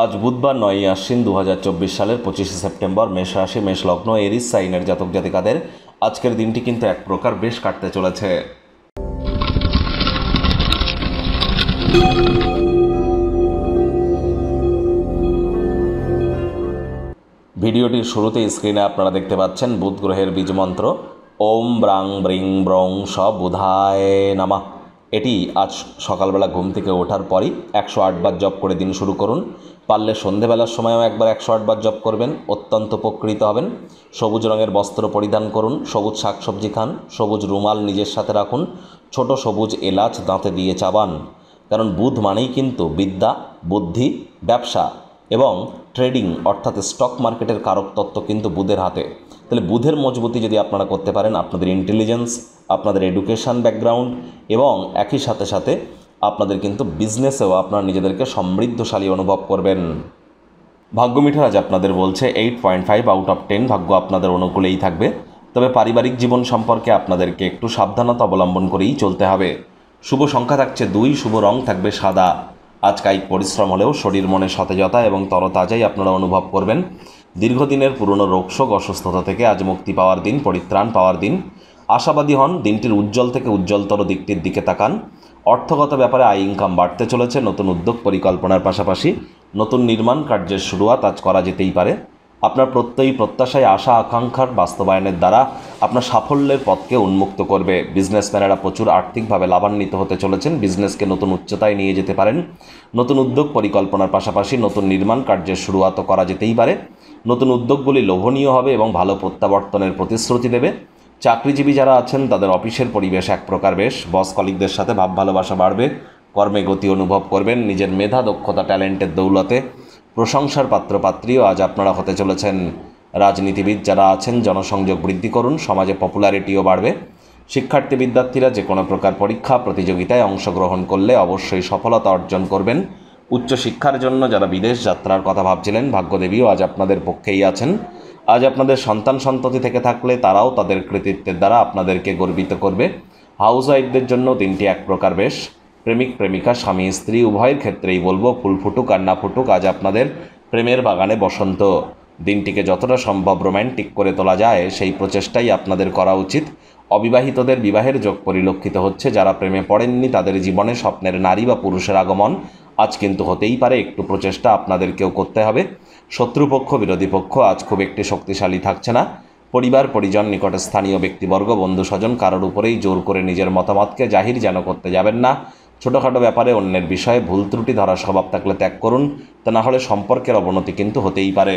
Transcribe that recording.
আজ বুধবার 9ই আশ্বিন 2024 সালের 25শে সেপ্টেম্বর। মেষ রাশি, মেষ লগ্ন, এরিস সাইনের জাতক জাতিকাদের আজকের দিনটি কিন্তু এক প্রকার বেশ কাটতে চলেছে। ভিডিওটির শুরুতে স্ক্রিনে আপনারা দেখতে পাচ্ছেন বুধ গ্রহের বীজমন্ত্র ওম ব্রাং ব্রিং ব্রং স বুধায় নামা। এটি আজ সকালবেলা ঘুম থেকে ওঠার পরই 108 বার জপ করে দিন শুরু করুন। পারলে সন্ধেবেলার সময়ও একবার 108 বার জপ করবেন, অত্যন্ত উপকৃত হবেন। সবুজ রঙের বস্ত্র পরিধান করুন, সবুজ শাকসবজি খান, সবুজ রুমাল নিজের সাথে রাখুন, ছোট সবুজ এলাচ দাঁতে দিয়ে চাবান। কারণ বুধ মানেই কিন্তু বিদ্যা, বুদ্ধি, ব্যবসা এবং ট্রেডিং অর্থাৎ স্টক মার্কেটের কারক তত্ত্ব কিন্তু বুধের হাতে। তাহলে বুধের মজবুতি যদি আপনারা করতে পারেন, আপনাদের ইন্টেলিজেন্স, আপনাদের এডুকেশন ব্যাকগ্রাউন্ড এবং একই সাথে সাথে আপনাদের কিন্তু বিজনেসেও আপনারা নিজেদেরকে সমৃদ্ধশালী অনুভব করবেন। ভাগ্য মিটার আজ আপনাদের বলছে 8.5 আউট অফ 10 ভাগ্য আপনাদের অনুকূলেই থাকবে। তবে পারিবারিক জীবন সম্পর্কে আপনাদেরকে একটু সাবধানতা অবলম্বন করেই চলতে হবে। শুভ সংখ্যা থাকছে 2, শুভ রং থাকবে সাদা। আজ কায়িক পরিশ্রম হলেও শরীর মনে সতেজতা এবং তরতাজাই আপনারা অনুভব করবেন। দীর্ঘদিনের পুরনো রোগশোক অসুস্থতা থেকে আজ মুক্তি পাওয়ার দিন, পরিত্রাণ পাওয়ার দিন। আশাবাদী হন, দিনটির উজ্জ্বল থেকে উজ্জ্বলতর দিকটির দিকে তাকান। অর্থগত ব্যাপারে আয় ইনকাম বাড়তে চলেছে। নতুন উদ্যোগ পরিকল্পনার পাশাপাশি নতুন নির্মাণ কার্যের শুরুয়াত আজ করা যেতেই পারে। আপনার প্রত্যয়ী প্রত্যাশায় আশা আকাঙ্ক্ষার বাস্তবায়নের দ্বারা আপনার সাফল্যের পথকে উন্মুক্ত করবে। বিজনেসম্যানেরা প্রচুর আর্থিকভাবে লাভান্বিত হতে চলেছেন, বিজনেসকে নতুন উচ্চতায় নিয়ে যেতে পারেন। নতুন উদ্যোগ পরিকল্পনার পাশাপাশি নতুন নির্মাণ কার্যের শুরুয়াতও করা যেতেই পারে। নতুন উদ্যোগগুলি লোভনীয় হবে এবং ভালো প্রত্যাবর্তনের প্রতিশ্রুতি দেবে। চাকরিজীবী যারা আছেন তাদের অফিসের পরিবেশ এক প্রকার বেশ। বস কলিগদের সাথে ভাব ভালোবাসা বাড়বে, কর্মে গতি অনুভব করবেন। নিজের মেধা, দক্ষতা, ট্যালেন্টের দৌলতে প্রশংসার পাত্রপাত্রীও আজ আপনারা হতে চলেছেন। রাজনীতিবিদ যারা আছেন জনসংযোগ বৃদ্ধি করুন, সমাজে পপুলারিটিও বাড়বে। শিক্ষার্থী বিদ্যার্থীরা যে কোনো প্রকার পরীক্ষা প্রতিযোগিতায় অংশগ্রহণ করলে অবশ্যই সফলতা অর্জন করবেন। উচ্চশিক্ষার জন্য যারা বিদেশ যাত্রার কথা ভাবছিলেন, ভাগ্যদেবীও আজ আপনাদের পক্ষেই আছেন। আজ আপনাদের সন্তান সন্ততি থেকে থাকলে তারাও তাদের কৃতিত্বের দ্বারা আপনাদেরকে গর্বিত করবে। হাউস ওয়াইফদের জন্য দিনটি এক প্রকার বেশ। প্রেমিক প্রেমিকা, স্বামী স্ত্রী উভয়ের ক্ষেত্রেই বলবো, ফুল ফুটুক আর না ফুটুক, আজ আপনাদের প্রেমের বাগানে বসন্ত। দিনটিকে যতটা সম্ভব রোম্যান্টিক করে তোলা যায় সেই প্রচেষ্টাই আপনাদের করা উচিত। অবিবাহিতদের বিবাহের যোগ পরিলক্ষিত হচ্ছে। যারা প্রেমে পড়েননি তাদের জীবনে স্বপ্নের নারী বা পুরুষের আগমন আজ কিন্তু হতেই পারে। একটু প্রচেষ্টা আপনাদেরকেও করতে হবে। শত্রুপক্ষ, বিরোধী পক্ষ আজ খুব একটি শক্তিশালী থাকছে না। পরিবার পরিজন, নিকটে স্থানীয় ব্যক্তিবর্গ, বন্ধু স্বজন কারোর উপরেই জোর করে নিজের মতামতকে জাহির যেন করতে যাবেন না। ছোটোখাটো ব্যাপারে অন্যের বিষয়ে ভুল ত্রুটি ধরার স্বভাব থাকলে ত্যাগ করুন, তা না হলে সম্পর্কের অবনতি কিন্তু হতেই পারে।